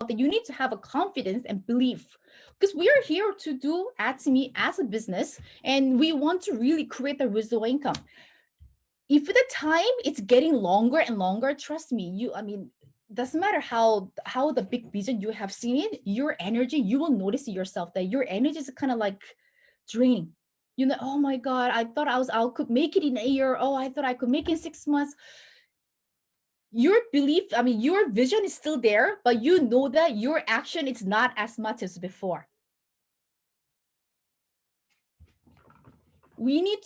that you need to have a confidence and belief, because we are here to do Atomy as a business, and we want to really create the residual income. If the time it's getting longer and longer, trust me, doesn't matter how the big vision you have seen it, your energy, you will notice yourself that your energy is kind of like draining. Oh my God, I thought I could make it in a year. Oh, I thought I could make it in 6 months. Your belief, your vision is still there, but you know that your action is not as much as before. We need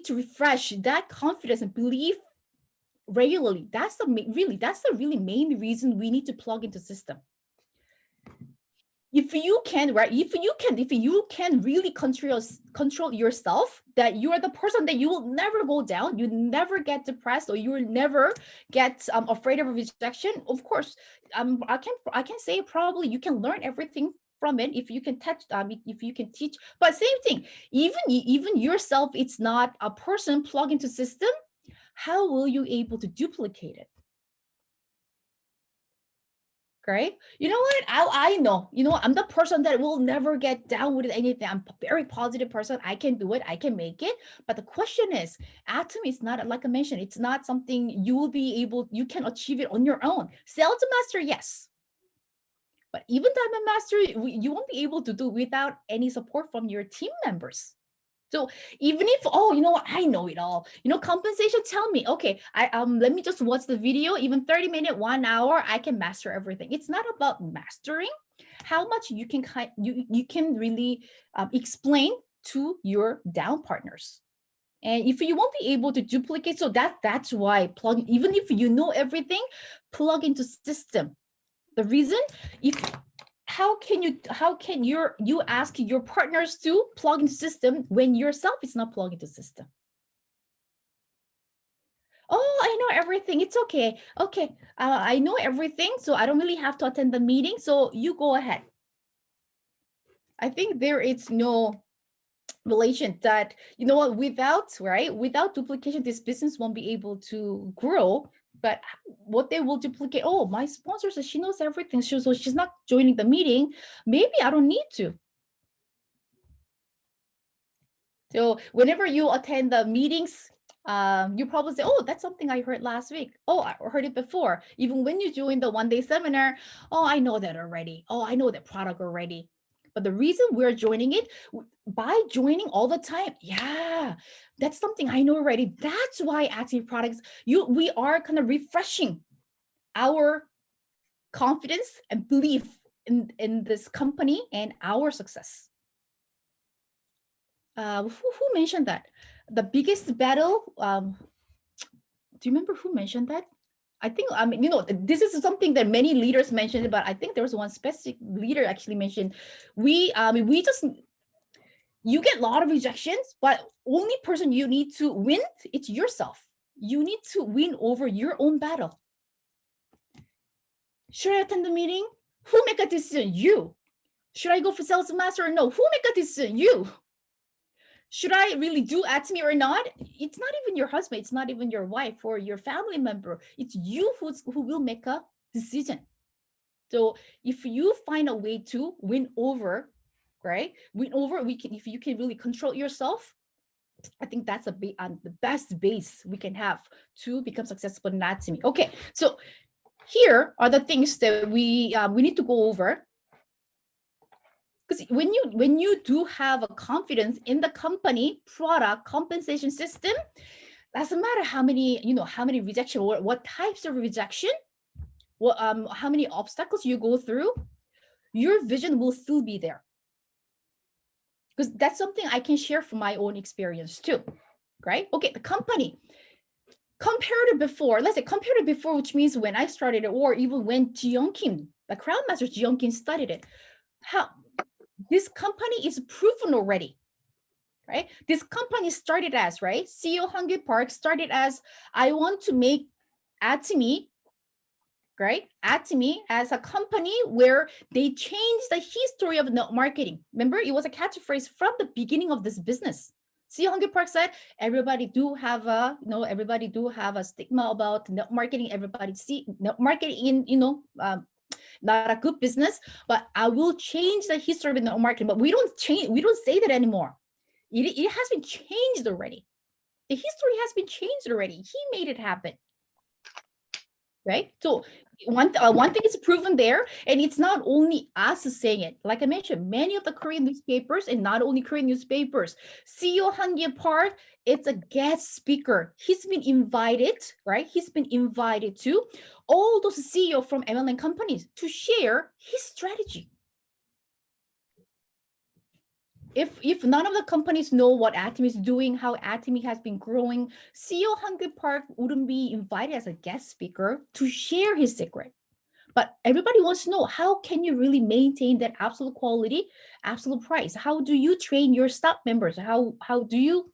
to refresh that confidence and belief regularly. That's the really main reason we need to plug into system. If you can really control yourself, that you are the person that you will never go down, you never get depressed, or you will never get afraid of rejection. Of course, I can say probably you can learn everything from it if you can if you can teach. But same thing, even yourself, it's not a person plug into system. How will you able to duplicate it? Right? You know what? I know. I'm the person that will never get down with anything. I'm a very positive person. I can do it. I can make it. But the question is, Atomy is not, like I mentioned, it's not something you can achieve it on your own. Sales master, yes. But even diamond master, you won't be able to do without any support from your team members. So even if, I know it all, compensation, tell me, okay, let me just watch the video, even 30 minutes, 1 hour, I can master everything. It's not about mastering, how much you can really explain to your down partners. And if you won't be able to duplicate, so that's why even if you know everything, plug into system. The reason, how can you ask your partners to plug into system when yourself is not plugged into system? Oh, I know everything. It's okay. Okay, I know everything, so I don't really have to attend the meeting. So you go ahead. I think there is no relation that, without duplication, this business won't be able to grow. But what they will duplicate, oh, my sponsor says she knows everything, so she's not joining the meeting. Maybe I don't need to. So whenever you attend the meetings, you probably say, oh, that's something I heard last week. Oh, I heard it before. Even when you join the one-day seminar, oh, I know that already. Oh, I know that product already. But the reason we're joining it, by joining all the time, yeah, that's something I know already. That's why active products, we are kind of refreshing our confidence and belief in this company and our success. Who mentioned that? The biggest battle, do you remember who mentioned that? I think, this is something that many leaders mentioned, but I think there was one specific leader actually mentioned, you get a lot of rejections, but only person you need to win, it's yourself. You need to win over your own battle. Should I attend the meeting? Who make a decision? You. Should I go for sales master or no? Who make a decision? You. Should I really do Atomy or not? It's not even your husband. It's not even your wife or your family member. It's you who will make a decision. So if you find a way to win over, right? If you can really control yourself, I think that's the best base we can have to become successful in Atomy. Okay, so here are the things that we need to go over. Because when you do have a confidence in the company, product, compensation system, doesn't matter how many rejection or what types of rejection, how many obstacles you go through, your vision will still be there. Because that's something I can share from my own experience too, right? Okay, the company. Compared to before, which means when I started it, or even when Jeong, the Crown Master Jeong studied it, how this company is proven already, right? This company started as, right? CEO Hongyu Park started as, I want to make Atomy, right? Atomy as a company where they changed the history of network marketing. Remember, it was a catchphrase from the beginning of this business. CEO Hongyu Park said, everybody do have a stigma about network marketing. Everybody see network marketing in, not a good business, but I will change the history of the market. But we don't say that anymore. It has been changed already. The history has been changed already. He made it happen. Right? So one thing is proven there, and it's not only us saying it. Like I mentioned, many of the Korean newspapers, and not only Korean newspapers, CEO Han Park, it's a guest speaker. He's been invited, right? He's been invited to all those CEO from MLM companies to share his strategy. If none of the companies know what Atomy is doing, how Atomy has been growing, CEO Han Park wouldn't be invited as a guest speaker to share his secret. But everybody wants to know, how can you really maintain that absolute quality, absolute price? How do you train your staff members? How do you?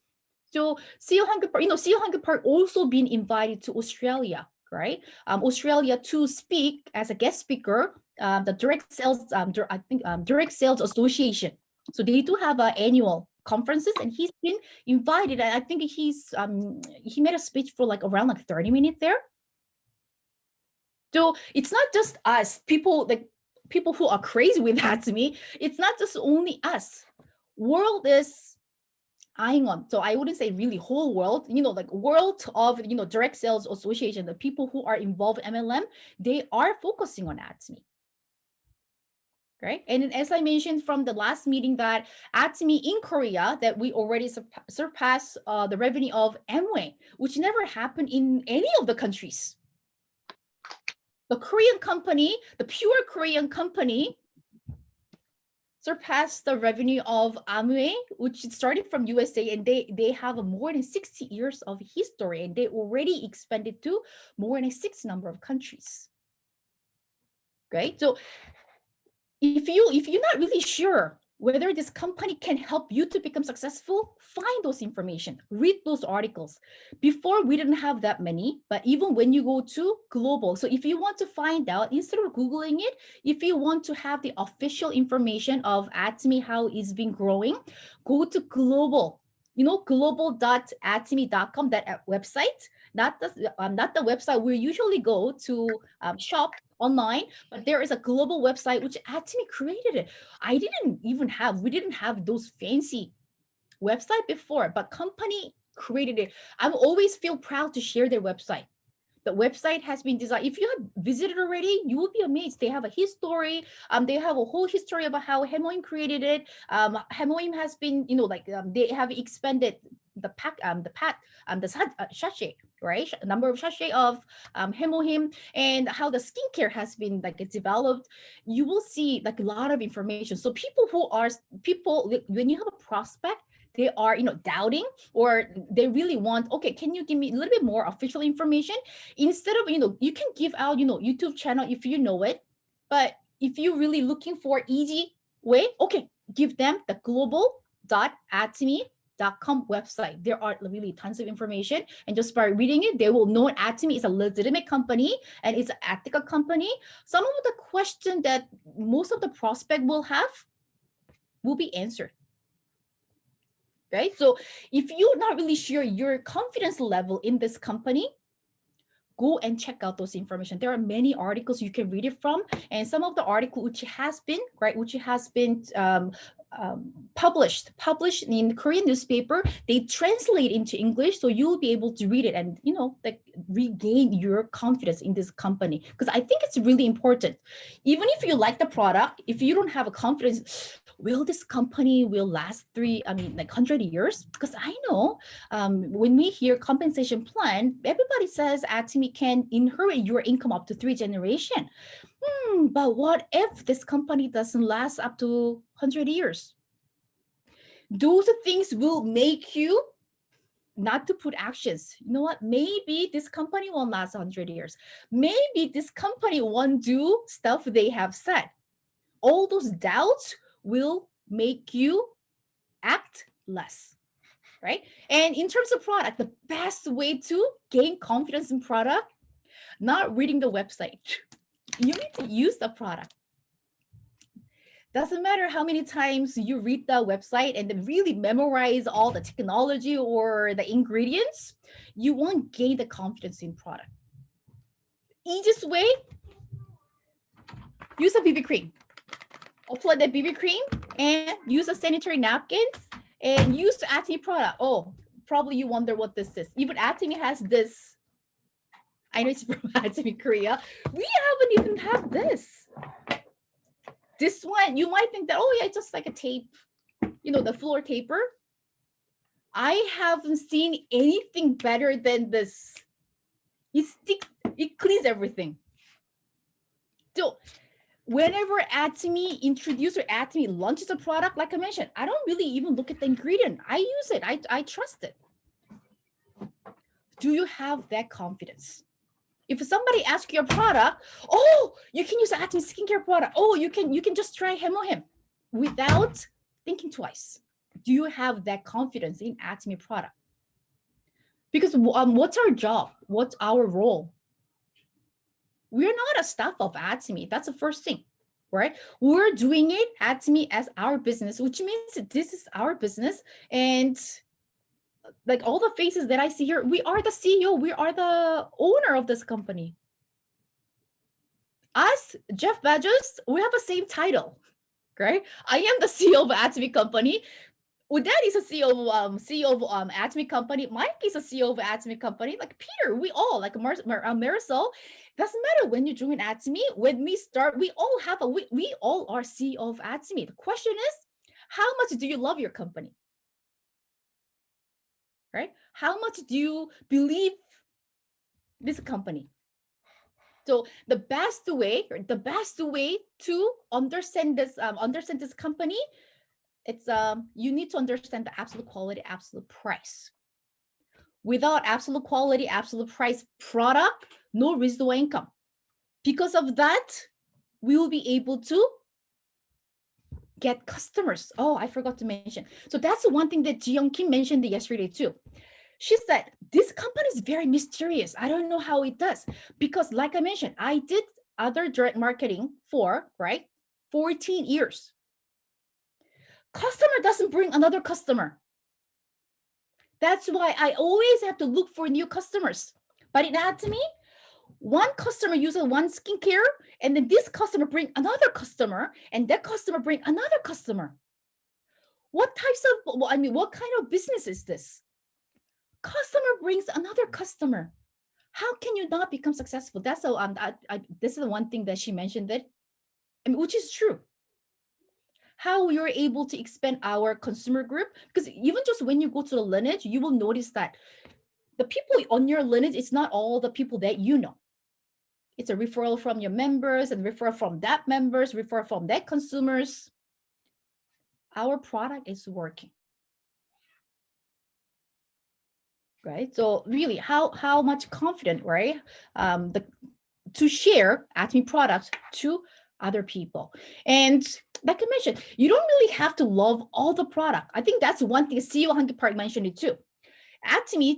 So CEO Han Park, CEO Han Park also been invited to Australia, right? Australia to speak as a guest speaker. The direct sales, direct sales association. So they do have annual conferences, and he's been invited. And I think he made a speech for like around like 30 minutes there. So it's not just us, people who are crazy with Atomy. It's not just only us. World is eyeing on. So I wouldn't say really whole world, like world of, direct sales association, the people who are involved in MLM, they are focusing on Atomy. Right? And as I mentioned from the last meeting, that Atomy in Korea, that we already surpassed the revenue of Amway, which never happened in any of the countries. The Korean company, the pure Korean company, surpassed the revenue of Amway, which started from USA, and they have a more than 60 years of history, and they already expanded to more than 6 number of countries. Right? So if you're not really sure whether this company can help you to become successful, find those information, read those articles. Before, we didn't have that many, but even when you go to global, so if you want to find out, instead of Googling it, if you want to have the official information of Atomy, how it's been growing, go to global, global.atomy.com, that website, not the website we usually go to shop online, but there is a global website which Atomy created it. We didn't have those fancy website before, but company created it. I always feel proud to share their website. The website has been designed. If you have visited already, you will be amazed. They have a history. They have a whole history about how Hemoim created it. Hemoim has been, they have expanded the sachet, right? Number of sachet of Hemoim, and how the skincare has been developed. You will see a lot of information. So when you have a prospect, they are doubting, or they really want, okay, can you give me a little bit more official information? Instead of you can give out YouTube channel if you know it, but if you're really looking for easy way, okay, give them the global.atomy.com website. There are really tons of information, and just by reading it, they will know Atomy is a legitimate company and it's an ethical company. Some of the questions that most of the prospect will have will be answered. Right? So if you're not really sure your confidence level in this company, go and check out those information. There are many articles you can read it from, and some of the article which has been published in Korean newspaper, they translate into English, so you'll be able to read it and regain your confidence in this company, because I think it's really important. Even if you like the product, if you don't have a confidence, will this company will last 100 years? Because I know when we hear compensation plan, everybody says Atomy can inherit your income up to 3 generations. But what if this company doesn't last up to 100 years? Those things will make you not to put actions. You know what? Maybe this company won't last 100 years. Maybe this company won't do stuff they have said. All those doubts will make you act less, right? And in terms of product, the best way to gain confidence in product, not reading the website. You need to use the product. Doesn't matter how many times you read the website and then really memorize all the technology or the ingredients, you won't gain the confidence in product. Easiest way, use a BB cream. Apply the BB cream and use a sanitary napkins and use the Atomy product. Oh, probably you wonder what this is. Even Atomy has this. I know it's from Atomy Korea. We haven't even had this. This one, you might think that, oh yeah, it's just like a tape, you know, the floor taper. I haven't seen anything better than this. It cleans everything. So whenever Atomy introduce or Atomy launches a product, like I mentioned, I don't really even look at the ingredient. I use it. I trust it. Do you have that confidence? If somebody asks you a product, oh, you can use Atomy skincare product. Oh, you can just try Hemohim without thinking twice. Do you have that confidence in Atomy product? Because what's our job? What's our role? We're not a staff of Atomy. That's the first thing, right? We're doing it Atomy as our business, which means this is our business. And like all the faces that I see here, we are the CEO. We are the owner of this company. Us, Jeff Bezos, we have the same title, right? I am the CEO of Atomy company. Udad is a CEO of Atomy company. Mike is a CEO of Atomy company. Like Peter, we all like Marisol. Doesn't matter when you join Atomy. When we start, we all have we all are CEO of Atomy. The question is, how much do you love your company? Right? How much do you believe this company? So the best way to understand this company, it's you need to understand the absolute quality, absolute price. Without absolute quality, absolute price product, no residual income. Because of that, we will be able to get customers. Oh, I forgot to mention. So that's the one thing that Jeong Kim mentioned yesterday too. She said, this company is very mysterious. I don't know how it does. Because like I mentioned, I did other direct marketing for, 14 years. Customer doesn't bring another customer. That's why I always have to look for new customers. But in Atomy, one customer uses one skincare, and then this customer bring another customer, and that customer bring another customer. What kind of business is this? Customer brings another customer. How can you not become successful? That's this is the one thing that she mentioned that, which is true. How you're able to expand our consumer group, because even just when you go to the lineage, you will notice that the people on your lineage, it's not all the people that you know. It's a referral from your members and referral from that members, referral from that consumers. Our product is working. Right? So really, how much confident, right? To share Atomy products to other people. And like I mentioned, you don't really have to love all the product. I think that's one thing CEO Hanky Park mentioned it too. Atomy,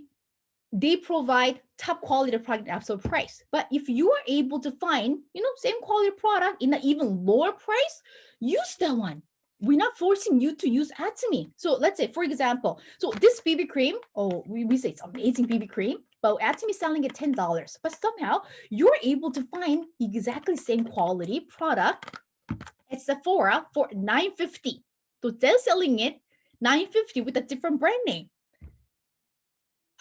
they provide top quality product at absolute price. But if you are able to find, same quality product in an even lower price, use that one. We're not forcing you to use Atomy. So let's say, for example, so this BB cream, we say it's amazing BB cream, but Atomy is selling at $10. But somehow you're able to find exactly same quality product at Sephora for $9.50. So they're selling it $9.50 with a different brand name.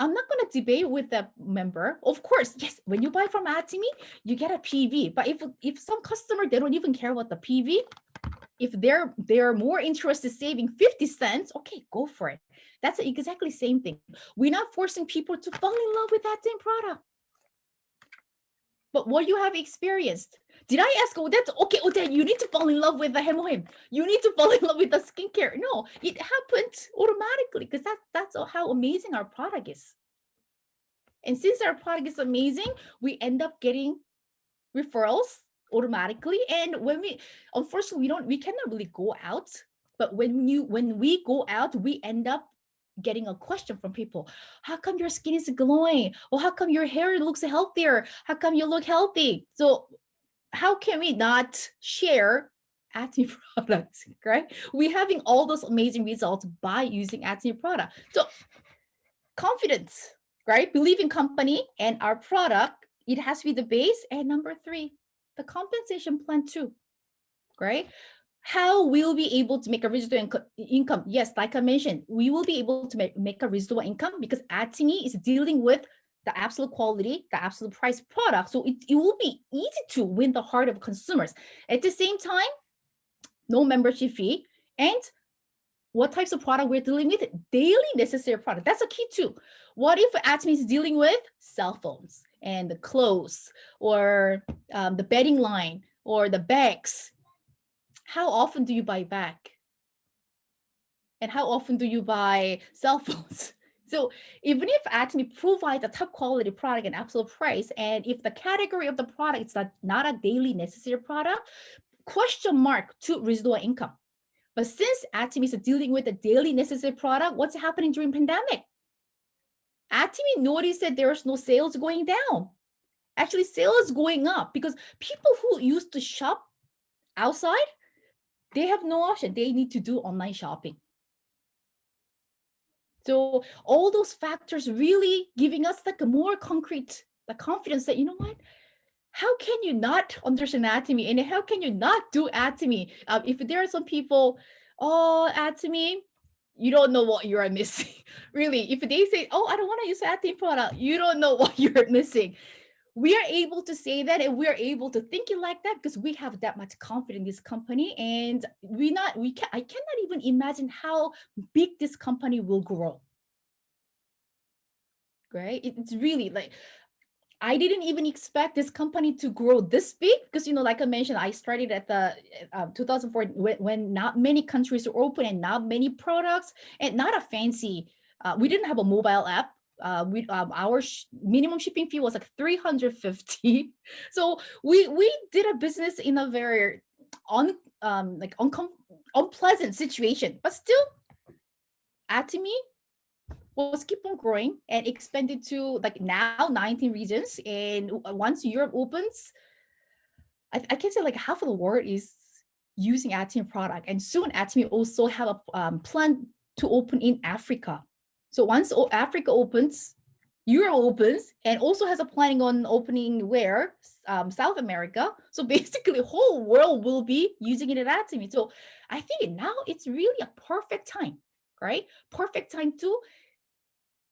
I'm not going to debate with the member. Of course, yes, when you buy from Atomy, you get a PV. But if some customer, they don't even care about the PV, if they're more interested in saving 50 cents, okay, go for it. That's exactly the same thing. We're not forcing people to fall in love with that same product. But what you have experienced, did I ask, that's okay, Odette, you need to fall in love with the Hemohim. You need to fall in love with the skincare. No, it happened automatically because that's how amazing our product is. And since our product is amazing, we end up getting referrals automatically. And when unfortunately, we cannot really go out. But when we go out, we end up getting a question from people. How come your skin is glowing? Or how come your hair looks healthier? How come you look healthy? So how can we not share Atomy products, right? We're having all those amazing results by using Atomy product. So confidence, right? Believe in company and our product. It has to be the base. And number 3, the compensation plan too. right? How we'll be able to make a residual income? Yes, like I mentioned, we will be able to make a residual income because Atomy is dealing with the absolute quality, the absolute price product. So it will be easy to win the heart of consumers. At the same time, no membership fee. And what types of product we're dealing with? Daily necessary product. That's a key too. What if Atomy is dealing with cell phones and the clothes or the bedding line or the bags? How often do you buy back? And how often do you buy cell phones? So even if Atomy provides a top quality product and absolute price, and if the category of the product is not a daily necessary product, question mark to residual income. But since Atomy is dealing with a daily necessary product, what's happening during pandemic? Atomy noticed that there's no sales going down. Actually, sales going up because people who used to shop outside, they have no option. They need to do online shopping. So all those factors really giving us like a more concrete the confidence that, you know what, how can you not understand Atomy and how can you not do Atomy? If there are some people, oh, Atomy, you don't know what you are missing. Really, if they say, oh, I don't want to use Atomy product, you don't know what you're missing. We are able to say that and we are able to think it like that because we have that much confidence in this company, and I cannot even imagine how big this company will grow. Right? It's really like I didn't even expect this company to grow this big because, like I mentioned, I started at the 2004 when not many countries were open and not many products and not a fancy. We didn't have a mobile app. Our minimum shipping fee was like 350. So we did a business in a very unpleasant situation, but still, Atomy was keep on growing and expanded to like now 19 regions. And once Europe opens, I can say like half of the world is using Atomy product. And soon Atomy also have a plan to open in Africa. So once Africa opens, Europe opens, and also has a planning on opening where South America. So basically, whole world will be using it at Atomy. So I think now it's really a perfect time, right? Perfect time to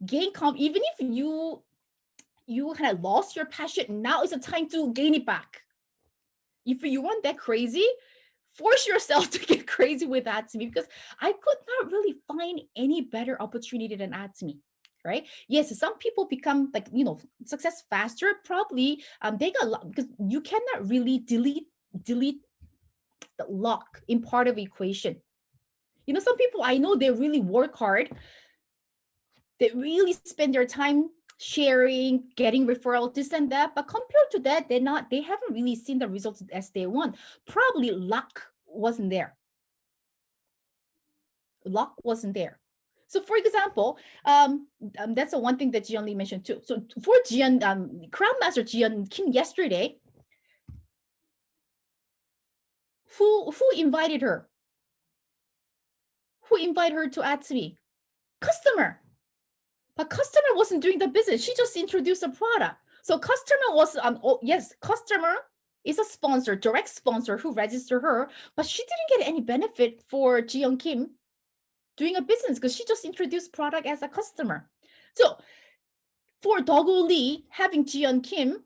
gain even if you kind of lost your passion, now is the time to gain it back. If you want that crazy, force yourself to get crazy with Atomy because I could not really find any better opportunity than Atomy. Right? Yes, some people become like success faster. Probably they got luck because you cannot really delete the luck in part of the equation. Some people I know, they really work hard. They really spend their time sharing, getting referral, this and that. But compared to that, they haven't really seen the results as they want. Probably luck wasn't there. Luck wasn't there. So for example, that's the one thing that Jeong Lee mentioned too. So for Crown Master Jeong Kim yesterday, who invited her? Who invited her to Atomy? Customer. But customer wasn't doing the business. She just introduced a product. So customer was, yes, customer is a sponsor, direct sponsor who registered her, but she didn't get any benefit for Jeong Kim doing a business because she just introduced product as a customer. So for Doggo Lee, having Jeong Kim,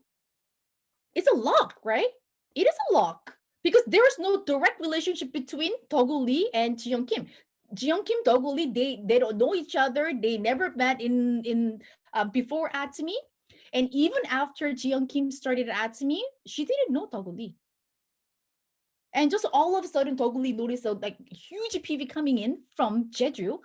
it's a lock, right? It is a lock because there is no direct relationship between Doggo Lee and Jeong Kim. Jeong Kim, Doggo Lee, they don't know each other. They never met in before Atomy. And even after Jeong Kim started at Atomy, she didn't know Doggo Lee. And just all of a sudden, Doggo Lee noticed a like huge PV coming in from Jeju.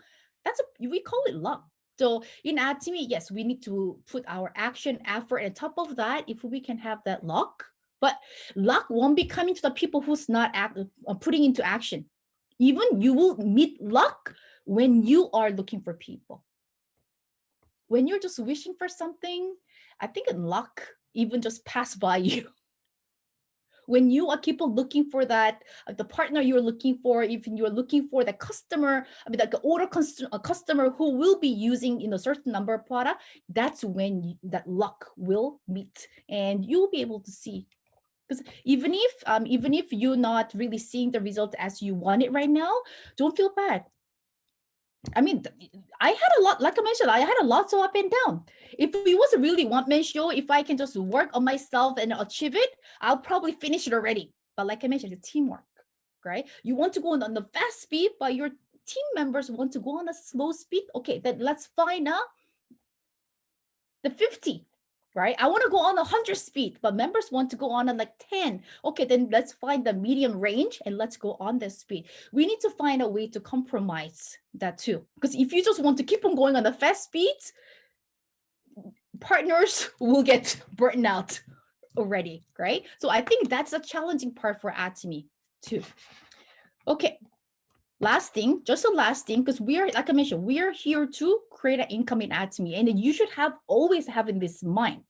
We call it luck. So in Atomy, yes, we need to put our action, effort, and top of that, if we can have that luck. But luck won't be coming to the people who's not putting into action. Even you will meet luck when you are looking for people. When you're just wishing for something, I think luck even just pass by you. When you are keep on looking for that, the partner you're looking for, if you're looking for the customer, like the order customer who will be using in a certain number of product, that's when that luck will meet, and you'll be able to see. Because even if you're not really seeing the result as you want it right now, don't feel bad. I mean, I had a lot, like I mentioned, I had a lot so up and down. If it was a really one-man show, if I can just work on myself and achieve it, I'll probably finish it already. But like I mentioned, it's teamwork, right? You want to go on the fast speed, but your team members want to go on a slow speed. Okay, then let's find out the 50, right? I want to go on 100 speed, but members want to go on at like 10. Okay, then let's find the medium range and let's go on this speed. We need to find a way to compromise that too. Because if you just want to keep on going on the fast speeds, partners will get burnt out already, right? So I think that's a challenging part for Atomy too. Okay, last thing, just the last thing, because we are, like I mentioned, we are here to create an income in Atomy, and you should always have in this mind.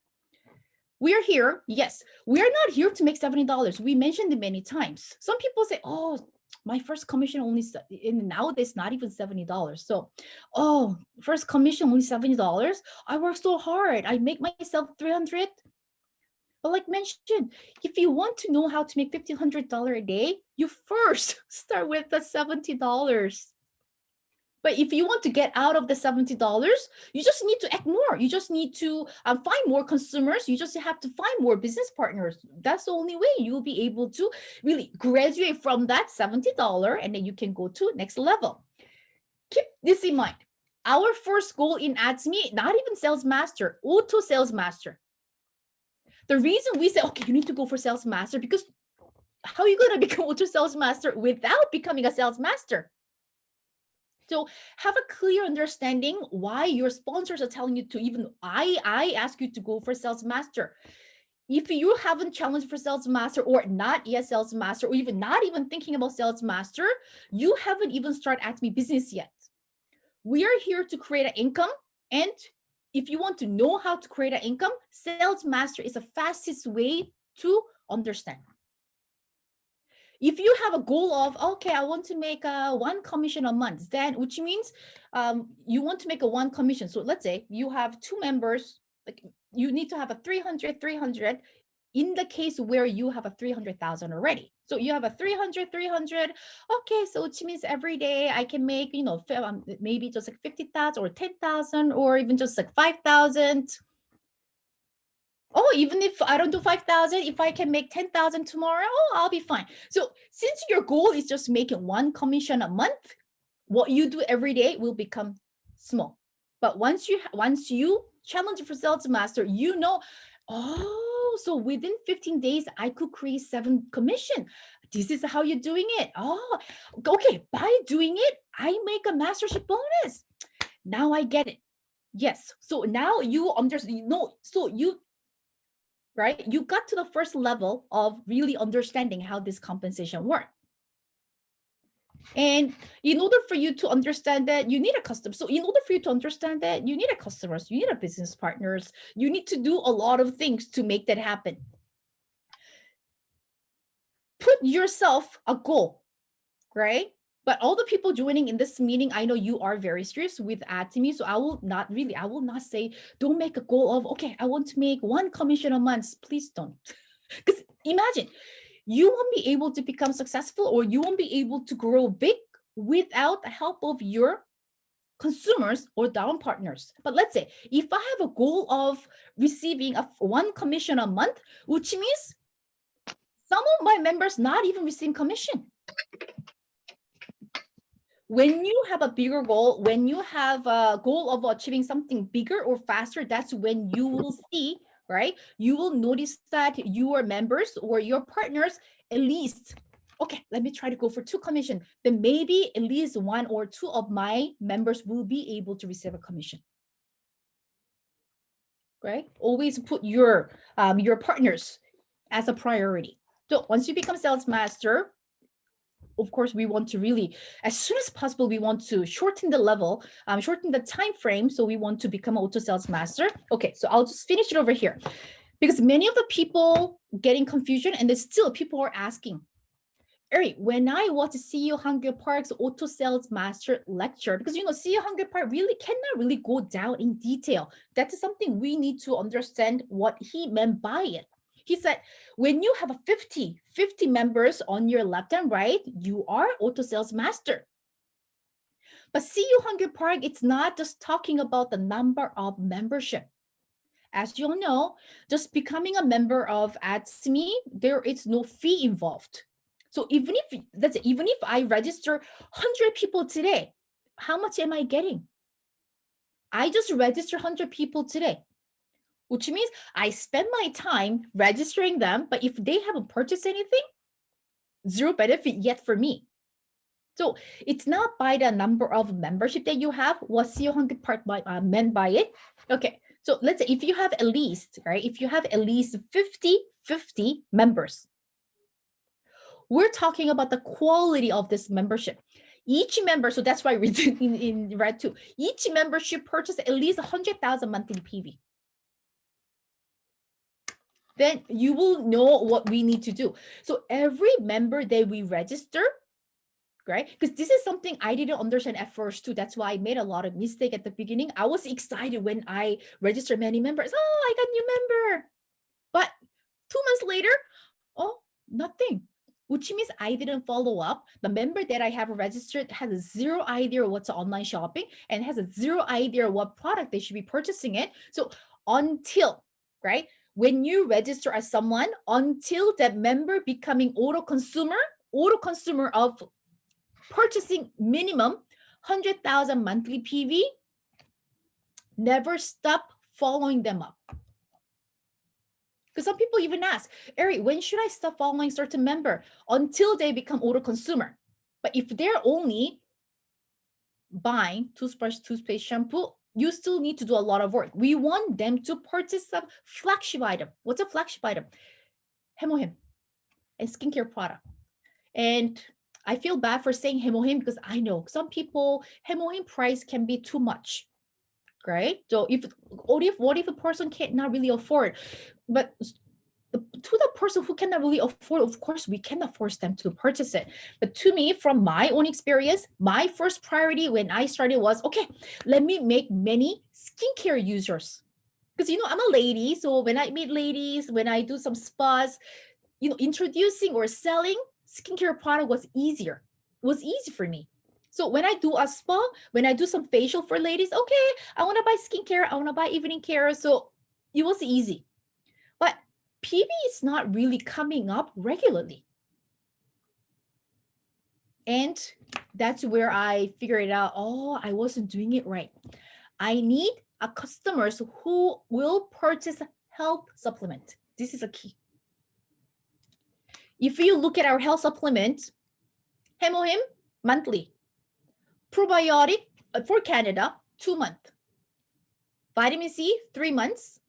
We are here, yes, we are not here to make $70. We mentioned it many times. Some people say, oh, my first commission only, and nowadays not even $70. So, oh, first commission only $70. I work so hard. I make myself 300. But like mentioned, if you want to know how to make $1,500 a day, you first start with the $70. But if you want to get out of the $70, you just need to act more. You just need to find more consumers. You just have to find more business partners. That's the only way you will be able to really graduate from that $70, and then you can go to next level. Keep this in mind. Our first goal in Atomy, not even sales master, auto sales master. The reason we say, okay, you need to go for sales master, because how are you going to become auto sales master without becoming a sales master? So have a clear understanding why your sponsors are telling you to, even I ask you to go for sales master. If you haven't challenged for sales master, or not yet sales master, or even not even thinking about sales master, you haven't even started Atomy business yet. We are here to create an income, and if you want to know how to create an income, sales master is the fastest way to understand. If you have a goal of, okay, I want to make one commission a month, then which means you want to make a one commission. So let's say you have two members, like you need to have a 300 in the case where you have a 300,000 already. So you have a 300. Okay, so which means every day I can make, you know, maybe just like 50,000 or 10,000, or even just like 5,000. Oh, even if I don't do 5,000, if I can make 10,000 tomorrow, oh, I'll be fine. So since your goal is just making one commission a month, what you do every day will become small. But once you challenge for sales master, you know, oh, so within 15 days, I could create 7 commission. This is how you're doing it. Oh, okay. By doing it, I make a mastership bonus. Now I get it. Yes. So now you understand. No, so you, right? You got to the first level of really understanding how this compensation works. And in order for you to understand that, you need a customer. So in order for you to understand that, you need a customers, you need a business partners, you need to do a lot of things to make that happen. Put yourself a goal, right? But all the people joining in this meeting, I know you are very serious with Atomy. So I will not say, don't make a goal of, okay, I want to make one commission a month. Please don't. Because imagine, you won't be able to become successful, or you won't be able to grow big without the help of your consumers or down partners. But let's say, if I have a goal of receiving one commission a month, which means some of my members not even receiving commission. When you have a bigger goal, when you have a goal of achieving something bigger or faster, that's when you will see, right? You will notice that your members or your partners, at least, okay, let me try to go for 2 commission. Then maybe at least 1 or 2 of my members will be able to receive a commission. Right? Always put your partners as a priority. So once you become sales master, of course, we want to really, as soon as possible, we want to shorten the level, shorten the time frame. So we want to become auto sales master. Okay, so I'll just finish it over here, because many of the people getting confusion, and there's still people are asking, Eri, when I watch CEO Hangul Park's auto sales master lecture, because you know CEO Hangul Park really cannot really go down in detail. That is something we need to understand what he meant by it. He said, when you have a 50 members on your left and right, you are auto sales master. But CU Hungry Park, it's not just talking about the number of membership. As you all know, just becoming a member of Atomy, there is no fee involved. So even if I register 100 people today, how much am I getting? I just register 100 people today, which means I spend my time registering them, but if they haven't purchased anything, zero benefit yet for me. So it's not by the number of membership that you have, what CEO Hungry Park meant by it. Okay, so let's say if you have at least, right, if you have at least 50 members, we're talking about the quality of this membership. Each member, so that's why we did in red too, each member should purchase at least 100,000 monthly PV. Then you will know what we need to do. So every member that we register, right? Because this is something I didn't understand at first too. That's why I made a lot of mistake at the beginning. I was excited when I registered many members. Oh, I got a new member. But 2 months later, oh, nothing. Which means I didn't follow up. The member that I have registered has zero idea what's online shopping and has a zero idea what product they should be purchasing it. So until, right? When you register as someone, until that member becoming auto consumer of purchasing minimum 100,000 monthly PV, never stop following them up. Because some people even ask, Eri, when should I stop following certain member? Until they become auto consumer. But if they're only buying toothbrush, toothpaste, shampoo, you still need to do a lot of work. We want them to purchase some flagship item. What's a flagship item? Hemohim and skincare product. And I feel bad for saying Hemohim because I know some people, Hemohim price can be too much, right? So what if a person cannot really afford, but to the person who cannot really afford, of course, we cannot force them to purchase it. But to me, from my own experience, my first priority when I started was, okay, let me make many skincare users. Because, I'm a lady. So when I meet ladies, when I do some spas, introducing or selling skincare product was easier. It was easy for me. So when I do a spa, when I do some facial for ladies, okay, I want to buy skincare, I want to buy evening care. So it was easy. But PV is not really coming up regularly. And that's where I figured out, oh, I wasn't doing it right. I need a customers who will purchase health supplement. This is a key. If you look at our health supplement, Hemohim, monthly. Probiotic for Canada, 2 months. Vitamin C, 3 months.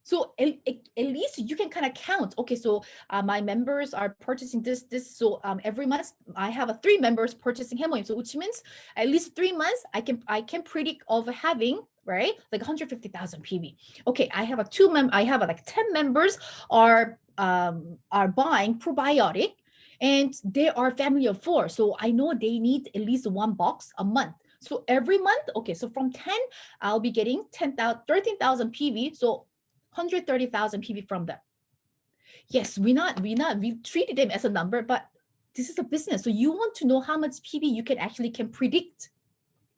So at least you can kind of count. Okay, so my members are purchasing this. So every month I have 3 members purchasing Hemohim. So which means at least 3 months I can predict of having, right, like 150,000 PV. Okay, I have like 10 members are buying probiotic, and they are family of 4. So I know they need at least 1 box a month. So every month, okay, so from 10, I'll be getting 13,000 PV. So 130,000 PV from them. Yes, we treated them as a number, but this is a business. So you want to know how much PV you can predict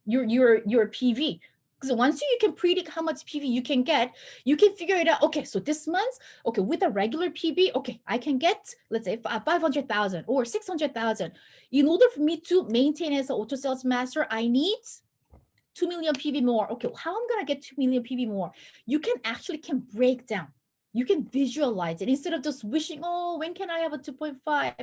your PV. Because once you can predict how much PV you can get, you can figure it out. Okay, so this month, okay, with a regular PV, okay, I can get, let's say 500,000 or 600,000. In order for me to maintain as an auto sales master, I need 2 million PV more. Okay, how I'm gonna get 2 million PV more? You can break down. You can visualize it instead of just wishing, oh, when can I have a 2.5?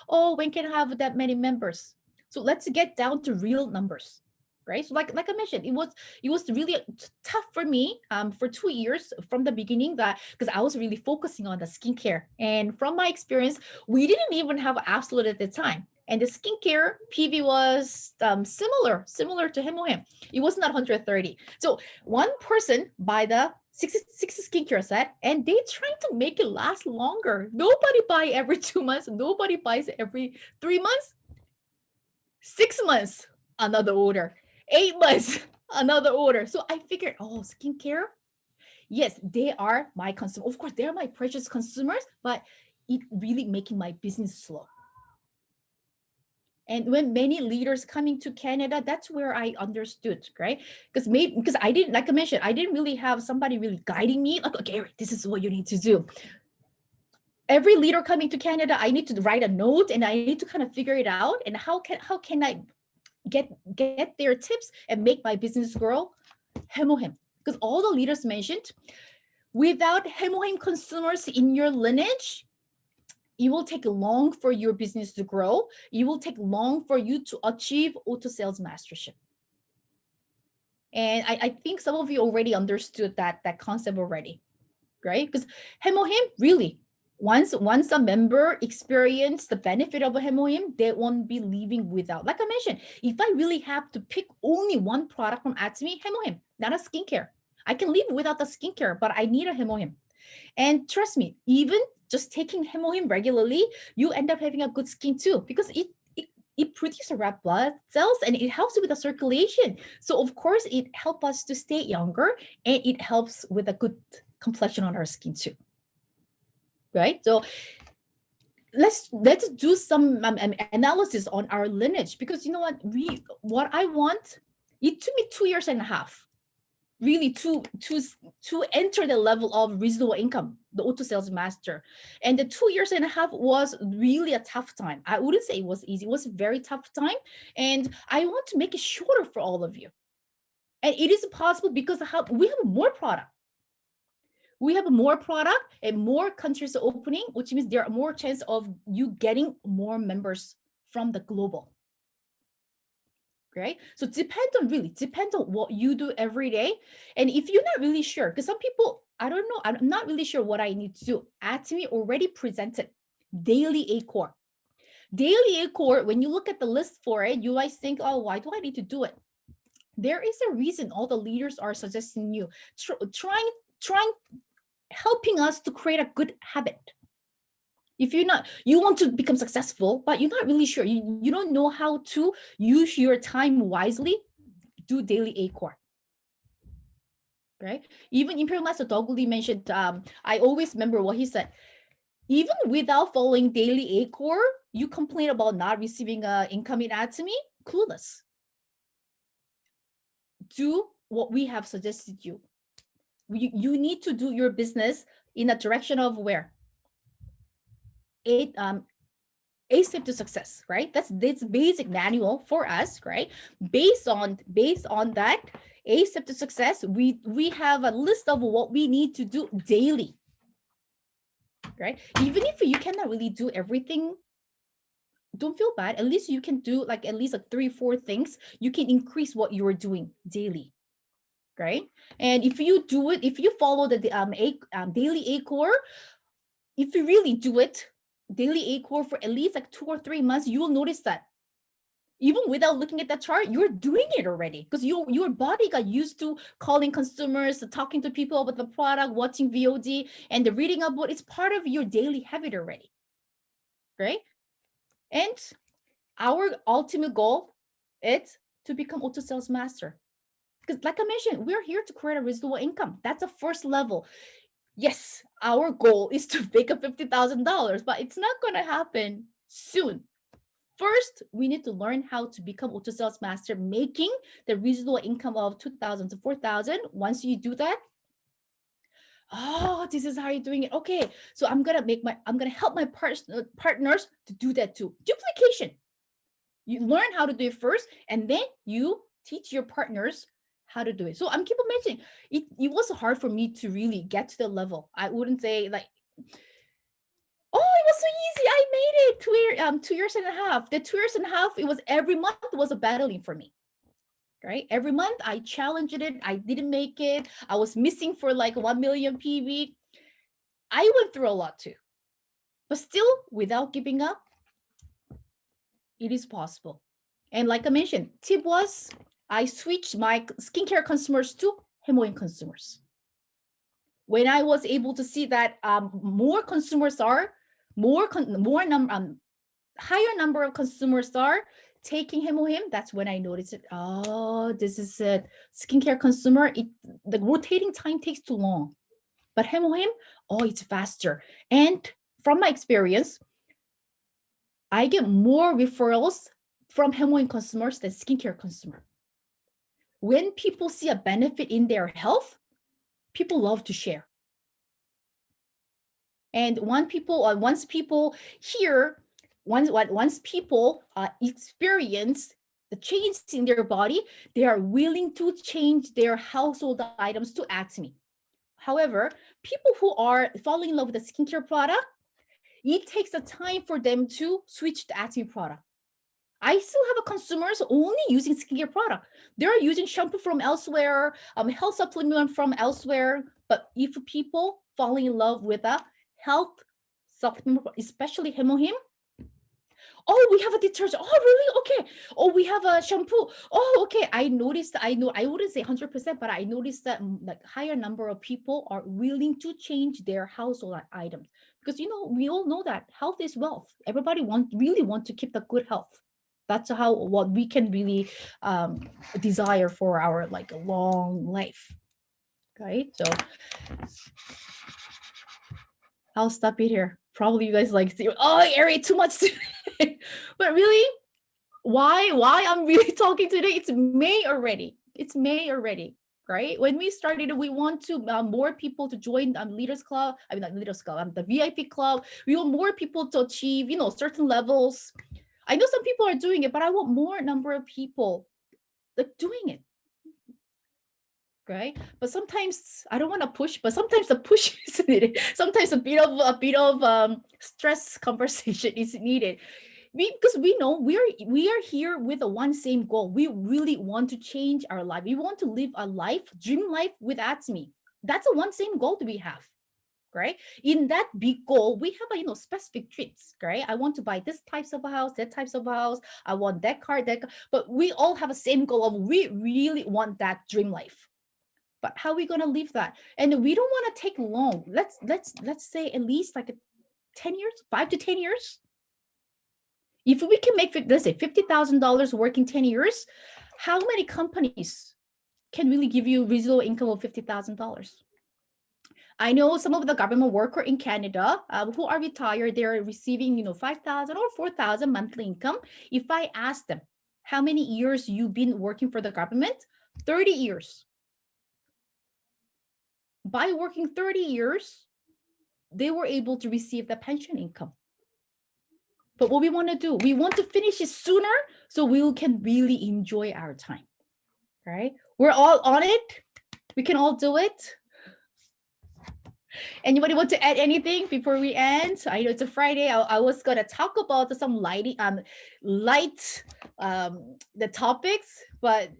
Oh, when can I have that many members? So let's get down to real numbers, right? So like I mentioned, it was really tough for me for 2 years from the beginning, that because I was really focusing on the skincare. And from my experience, we didn't even have Absolute at the time. And the skincare PV was similar to Hemohim. It was not 130. So one person buy the 60 skincare set, and they trying to make it last longer. Nobody buy every 2 months. Nobody buys every 3 months. 6 months, another order. 8 months, another order. So I figured, oh, skincare, Yes, they are my consumer. Of course, they're my precious consumers, but it really making my business slow. And when many leaders coming to Canada, that's where I understood, right? Because I didn't, like I mentioned, I didn't really have somebody really guiding me, like, okay, Aeri, this is what you need to do. Every leader coming to Canada, I need to write a note and I need to kind of figure it out. And how can I get their tips and make my business grow? Hemohim. Because all the leaders mentioned, without Hemohim consumers in your lineage, it will take long for your business to grow. It will take long for you to achieve auto sales mastership. And I think some of you already understood that concept already, right? Because Hemohim, really, once a member experience the benefit of a Hemohim, they won't be leaving without. Like I mentioned, if I really have to pick only one product from Atomy, Hemohim, not a skincare. I can live without the skincare, but I need a Hemohim. And trust me, even just taking Hemohim regularly, you end up having a good skin too, because it produces red blood cells and it helps with the circulation. So of course, it helps us to stay younger and it helps with a good complexion on our skin too. Right? So let's do some analysis on our lineage, because you know what I want, it took me 2.5 years really to enter the level of residual income, the auto sales master. And the 2.5 years was really a tough time. I wouldn't say it was easy. It was a very tough time. And I want to make it shorter for all of you. And it is possible because we have more product. We have more product and more countries opening, which means there are more chance of you getting more members from the global. Right? So depend on what you do every day. And if you're not really sure, because some people, I don't know, I'm not really sure what I need to do. Atomy already presented daily ACOR. Daily ACOR, when you look at the list for it, you guys think, oh, why do I need to do it? There is a reason all the leaders are suggesting you, trying, helping us to create a good habit. If you want to become successful, but you're not really sure, you don't know how to use your time wisely, do daily ACOR. Right? Even Imperial Master Doguli mentioned, I always remember what he said. Even without following daily ACOR, you complain about not receiving income in Atomy, clueless. Do what we have suggested you. You need to do your business in a direction of where? A step to success, right? That's basic manual for us, right? Based on that A step to success, we have a list of what we need to do daily, right? Even if you cannot really do everything, don't feel bad. At least you can do like at least like 3-4 things. You can increase what you are doing daily, right? And if you do it, if you follow the daily ACOR, if you really do it daily ACOR for at least like 2 or 3 months, you will notice that even without looking at that chart, you're doing it already, because your body got used to calling consumers, talking to people about the product, watching VOD, and the reading about it's part of your daily habit already, right? And our ultimate goal is to become auto sales master, because like I mentioned, we're here to create a residual income. That's a first level. Yes, our goal is to make a $50,000, but it's not going to happen soon. First, we need to learn how to become auto sales master, making the residual income of 2,000 to 4,000. Once you do that, oh, this is how you're doing it. Okay, so I'm gonna help my partners to do that too. Duplication. You learn how to do it first, and then you teach your partners how to do it. So I'm keep mentioning it was hard for me to really get to the level. I wouldn't say like, oh, it was so easy. I made it 2 years and a half. The 2 years and a half, it was every month was a battling for me. Right? Every month I challenged it. I didn't make it. I was missing for like 1 million PV. I went through a lot too. But still, without giving up, it is possible. And like I mentioned, tip was I switched my skincare consumers to Hemoin consumers. When I was able to see that more consumers are, higher number of consumers are taking Hemohim, that's when I noticed it. Oh, this is it. Skincare consumer, the rotating time takes too long. But Hemohim, oh, it's faster. And from my experience, I get more referrals from Hemohim consumers than skincare consumer. When people see a benefit in their health, people love to share. And once people experience the change in their body, they are willing to change their household items to Atomy. However, people who are falling in love with the skincare product, it takes a time for them to switch to Atomy product. I still have consumers only using skincare product. They're using shampoo from elsewhere, health supplement from elsewhere. But if people falling in love with a health supplement, especially Hemohim, oh, we have a detergent. Oh, really? Okay. Oh, we have a shampoo. Oh, okay. I noticed, I wouldn't say 100%, but I noticed that like higher number of people are willing to change their household items. Because, we all know that health is wealth. Everybody really want to keep the good health. That's what we can really desire for our like a long life. Okay, so I'll stop it here. Probably you guys like, oh, Aeri, too much today. But really, why I'm really talking today? It's May already. It's May already, right? When we started, we want to more people to join Leaders Club. I mean, not Leaders Club, the VIP club. We want more people to achieve, certain levels. I know some people are doing it, but I want more number of people like doing it. Right? But sometimes I don't want to push, but sometimes the push is needed. Sometimes a bit of stress conversation is needed. Because we know we are here with one same goal. We really want to change our life. We want to live a dream life with Atomy. That's the one same goal that we have. Right? In that big goal, we have a specific traits, right? I want to buy this types of a house, that types of a house. I want that car, but we all have the same goal of we really want that dream life. But how are we gonna live that? And we don't want to take long. Let's say at least like 10 years, 5 to 10 years. If we can make, let's say $50,000 working 10 years, how many companies can really give you residual income of $50,000? I know some of the government worker in Canada who are retired, they're receiving, 5,000 or 4,000 monthly income. If I ask them, how many years you've been working for the government? 30 years. By working 30 years, they were able to receive the pension income. But what we want to do, we want to finish it sooner so we can really enjoy our time, right? We're all on it. We can all do it. Anybody want to add anything before we end? I know it's a Friday. I was going to talk about some light the topics, but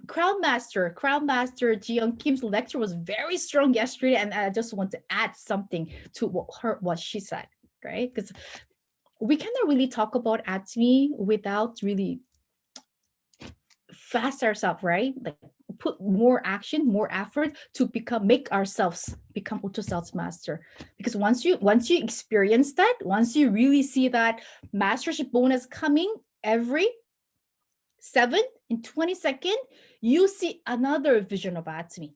Crown Master Jeong Kim's lecture was very strong yesterday, and I just want to add something to what she said, right? Because we cannot really talk about Atomy without really fast ourselves, right? Like put more action, more effort to make ourselves become auto sales master. Because once you experience that, once you really see that mastership bonus coming every 7 and 22nd, you see another vision of Atomy.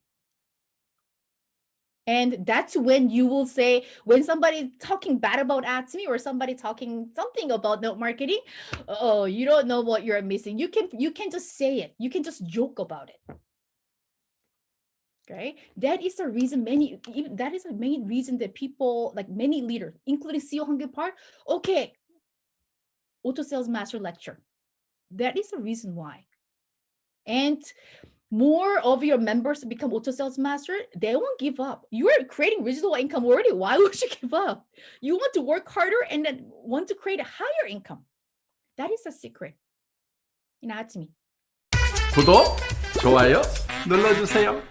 And that's when you will say, when somebody talking bad about Atomy or somebody talking something about network marketing, oh, you don't know what you're missing. You can just say it. You can just joke about it. Okay, that is the reason that is the main reason that people, like many leaders, including CEO Hongil Park, okay, auto sales master lecture. That is the reason why. And more of your members become auto sales master, they won't give up. You are creating residual income already. Why would you give up? You want to work harder and then want to create a higher income. That is the secret in Atomy. 구독, 좋아요 눌러주세요.